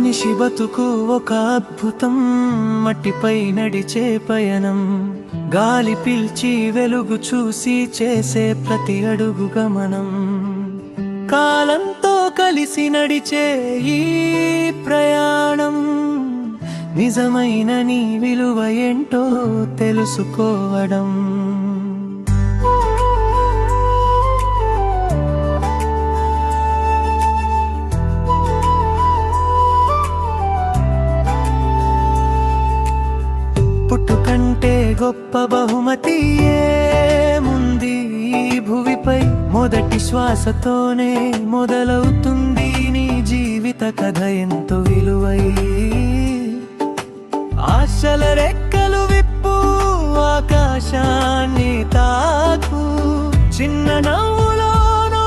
మనిషి బతుకు ఒక అద్భుతం, మట్టిపై నడిచే పయనం. గాలి పీల్చి వెలుగు చూసి చేసే ప్రతి అడుగు గమనం. కాలంతో కలిసి నడిచే ఈ ప్రయాణం, నిజమైన నీ విలువ ఏంటో తెలుసుకోవడం. పుట్టుకంటే గొప్ప బహుమతి ఏముంది ఈ భువిపై? మొదటి శ్వాసతోనే మొదలవుతుంది నీ జీవిత కథ ఎంతో విలువై. ఆశల రెక్కలు విప్పు, ఆకాశాన్ని తాకు. చిన్న నవ్వులోనూ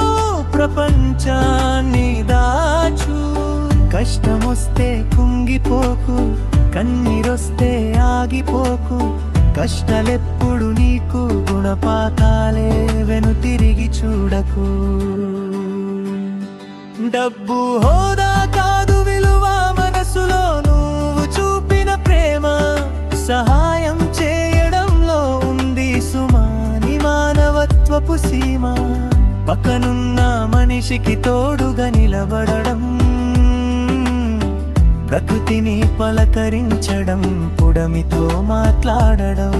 ప్రపంచాన్ని దాచు. కష్టమొస్తే కుంగిపోకు, కన్నీరొస్తే ఆగిపోకు. కష్టాలెప్పుడు నీకు గుణపాఠాలే, వెనుతిరిగి చూడకు. డబ్బు హోదా కాదు విలువ, మనసులో నువ్వు చూపిన ప్రేమ. సహాయం చేయడంలో ఉంది సుమా నీ మానవత్వపు సీమ. పక్కనున్న మనిషికి తోడుగా నిలబడడం, ప్రకృతిని పలకరించడం, పుడమితో మాట్లాడడం.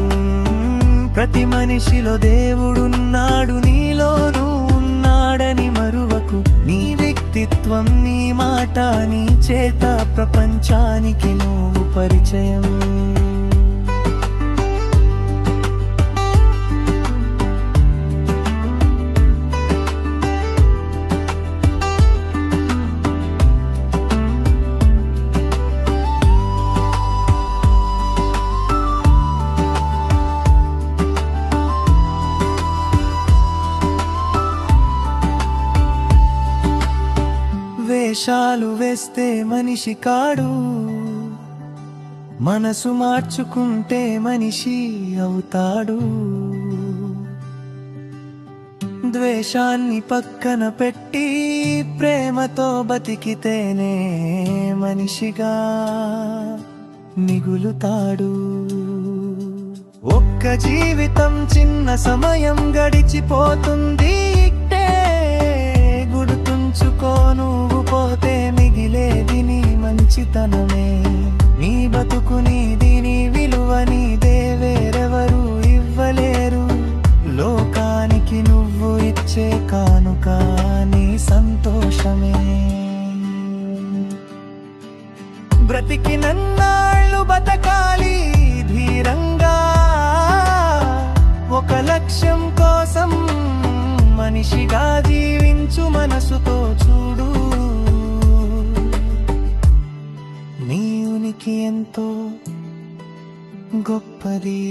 ప్రతి మనిషిలో దేవుడున్నాడు, నీలోనూ ఉన్నాడని మరువకు. నీ వ్యక్తిత్వం, నీ మాట, నీ చేత ప్రపంచానికి నువ్వు పరిచయం. వేషాలు వేస్తే మనిషి కాడు, మనసు మార్చుకుంటే మనిషి అవుతాడు. ద్వేషాన్ని పక్కన పెట్టి ప్రేమతో బతికితేనే మనిషిగా మిగులుతాడు. ఒక్క జీవితం చిన్న సమయం గడిచిపోతుంది, నువ్వు పోతే మిగిలేది నీ మంచితనమే. నీ బతుకు నీది, నీ విలువ నీదే, వేరెవరు ఇవ్వలేరు. లోకానికి నువ్వు ఇచ్చే కానుక నీ సంతోషమే. బ్రతికినన్నాళ్ళు బతకాలి ధీరంగా, ఒక లక్ష్యం కోసం మనిషిగా జీవించు, మనసుతో చూడు. నీ ఉనికి ఎంతో గొప్పది.